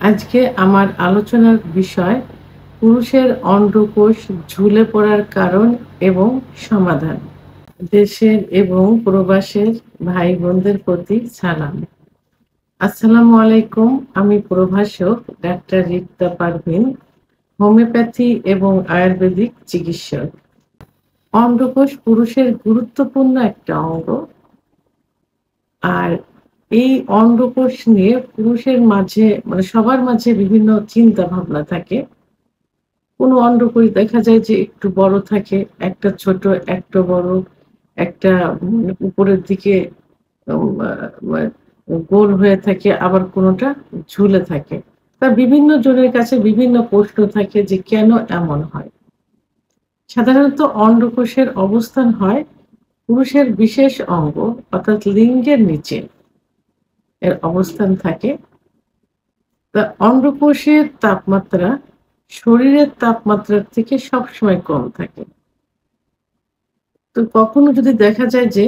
আজকে আমার আলোচনার বিষয় পুরুষের অন্ডকোষ ঝুলে পড়ার কারণ এবং সমাধান। দেশের এবং প্রবাসের ভাই বোনদের প্রতি সালাম। আসসালামু আলাইকুম। আমি প্রভাষক ডাক্তার রিক্তা পারভিন, হোমিওপ্যাথি এবং আয়ুর্বেদিক চিকিৎসক। অন্ডকোষ পুরুষের গুরুত্বপূর্ণ একটা অঙ্গ। আর এই অন্ডকোষ নিয়ে পুরুষের মাঝে সবার মাঝে বিভিন্ন চিন্তা ভাবনা থাকে। কোনো অন্ডকোষ দেখা যায় যে একটু বড় থাকে, একটা ছোট, একটা বড়, একটা উপরের দিকে উম আ মা গোল হয়ে থাকে, আবার কোনোটা ঝুলে থাকে। তা বিভিন্ন জনের কাছে বিভিন্ন প্রশ্ন থাকে যে কেন এমন হয়? সাধারণত অন্ডকোষের অবস্থান হয় পুরুষের বিশেষ অঙ্গ অর্থাৎ লিঙ্গের নিচে এর অবস্থান থাকে। তা অন্ডকোষের তাপমাত্রা শরীরের তাপমাত্রার থেকে সবসময় কম থাকে। তো কখনো যদি দেখা যায় যে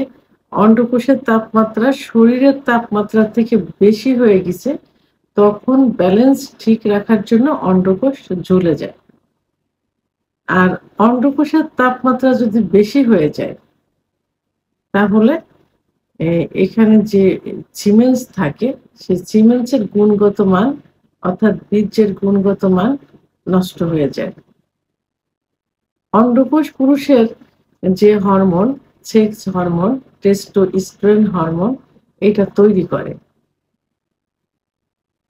অন্ডকোষের তাপমাত্রা শরীরের তাপমাত্রার থেকে বেশি হয়ে গেছে, তখন ব্যালেন্স ঠিক রাখার জন্য অন্ডকোষ ঝুলে যায়। আর অন্ডকোষের তাপমাত্রা যদি বেশি হয়ে যায়, তাহলে এ এখানে যে সিমেন্স থাকে, সেই সিমেন্সের গুণগত মান অর্থাৎ বীর্যের গুণগত মান নষ্ট হয়ে যায়। অন্ডকোষ পুরুষের যে hormone, sex hormone, testosterone hormone এটা তৈরি করে।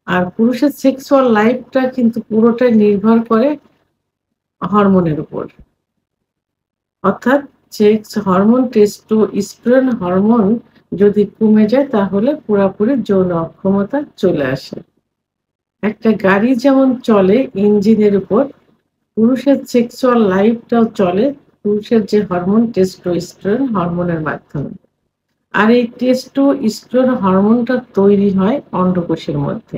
আর পুরুষের সেক্সুয়াল লাইফটা কিন্তু পুরোটাই নির্ভর করে হরমোনের উপর। অর্থাৎ সেক্স হরমোন, টেস্টোস্টেরন হরমোন যদি কমে যায় তাহলে পুরাপুরি যৌন অক্ষমতা চলে আসে। একটা গাড়ি যেমন চলে ইঞ্জিনের উপর, পুরুষের সেক্সুয়াল লাইফটাও চলে পুরুষের যে হরমোন টেস্টোস্টেরন হরমোনের মাধ্যমে। আর এই টেস্টোস্টেরন হরমোনটা তৈরি হয় অন্ডকোষের মধ্যে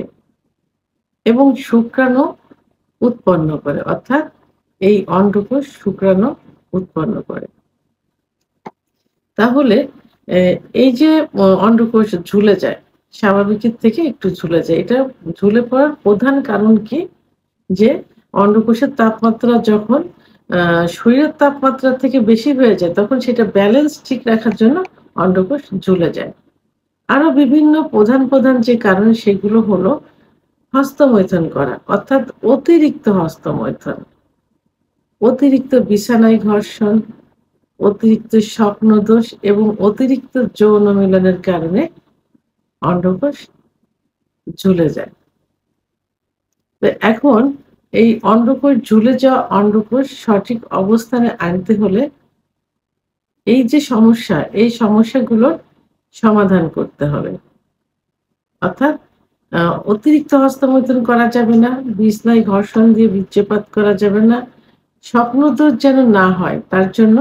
এবং শুক্রাণু উৎপন্ন করে, অর্থাৎ এই অন্ডকোষ শুক্রাণু উৎপন্ন করে। তাহলে এই যে অন্ডকোষ ঝুলে যায়, স্বাভাবিকের থেকে একটু ঝুলে যায়। এটা ঝুলে পড়ার প্রধান কারণ কি? যে অন্ডকোষের তাপমাত্রা যখন শরীরের তাপমাত্রা থেকে বেশি হয়ে যায়, তখন সেটা ব্যালেন্স ঠিক রাখার জন্য অন্ডকোষ ঝুলে যায়। আরো বিভিন্ন প্রধান যে কারণ সেগুলো হলো হস্তমৈথুন করা, অর্থাৎ অতিরিক্ত হস্তমৈথুন, অতিরিক্ত বিছানায় ঘর্ষণ, অতিরিক্ত স্বপ্নদোষ এবং অতিরিক্ত যৌন মিলনের কারণে অন্ডকোষ ঝুলে যায়। তো এখন এই অন্ডকোষ ঝুলে যাওয়া অন্ডকোষ সঠিক অবস্থানে আনতে হলে এই যে সমস্যা, এই সমস্যাগুলোর সমাধান করতে হবে। অর্থাৎ অতিরিক্ত হস্তমৈথুন করা যাবে না, বিছানায় ঘর্ষণ দিয়ে বীর্যপাত করা যাবে না, স্বপ্নদোষ যেন না হয় তার জন্য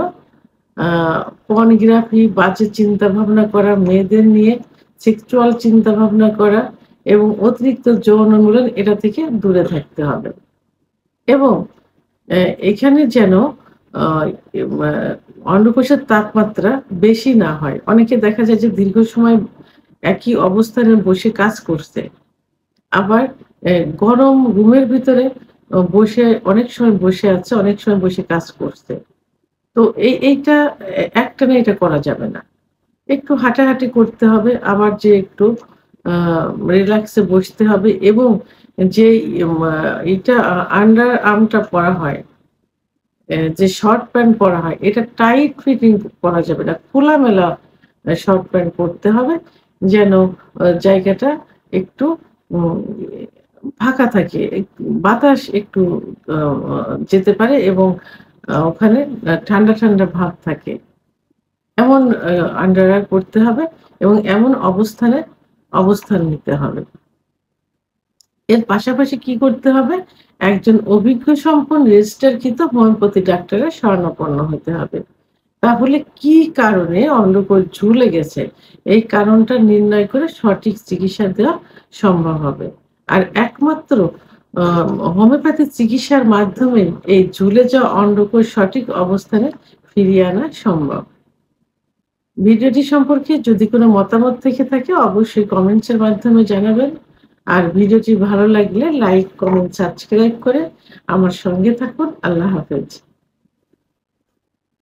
আ পর্নোগ্রাফি, বাজে চিন্তাভাবনা করা, মেয়েদের নিয়ে সেক্সুয়াল চিন্তাভাবনা করা এবং অতিরিক্ত যৌন মিলন এটা থেকে দূরে থাকতে হবে। এবং এখানে যেন আ মা অন্ডকোষের তাপমাত্রা বেশি না হয়। অনেকে দেখা যায় যে দীর্ঘ সময় একই অবস্থানে বসে কাজ করছে। আবার গরম রুমের ভিতরে বসে অনেক সময় বসে আছে, অনেক সময় বসে কাজ করছে। তো এইটা একটানা এটা করা যাবে না। একটু হাঁটাহাঁটি করতে হবে, আবার যে একটু আ রিল্যাক্সে বসতে হবে এবং যে এটা আন্ডার আর্মটা পরা হয়, যে শর্ট প্যান্ট পরা হয়, এটা টাইট ফিটিং পরা যাবে না। খোলামেলা শর্ট প্যান্ট পরতে হবে যেন জায়গাটা একটু উম ফাঁকা থাকে। বাতাস একটু আ যেতে পারে এবং ওখানে ঠান্ডা ভাব থাকে। এমন আন্ডারওয়্যার পড়তে হবে এবং এমন অবস্থানে অবস্থান নিতে হবে। এর পাশাপাশি কি করতে হবে? একজন অভিজ্ঞ সম্পন্ন রেজিস্টারকৃত হোমিওপ্যাথি ডাক্তারের শরণাপন্ন হতে হবে। তাহলে কি কারণে অন্ডকোষ ঝুলে গেছে, এই কারণটা নির্ণয় করে সঠিক চিকিৎসা দেওয়া সম্ভব হবে। আর একমাত্র আ হোমিওপ্যাথি চিকিৎসার মাধ্যমে এই ঝুলে যাওয়া অন্ডকোষ সঠিক অবস্থানে ফিরিয়ে আনা সম্ভব। ভিডিওটি সম্পর্কে যদি কোনো মতামত থেকে থাকে অবশ্যই কমেন্টস এর মাধ্যমে জানাবেন। আর ভিডিওটি ভালো লাগলে লাইক, কমেন্ট, সাবস্ক্রাইব করে আমার সঙ্গে থাকুন। আল্লাহ হাফেজ।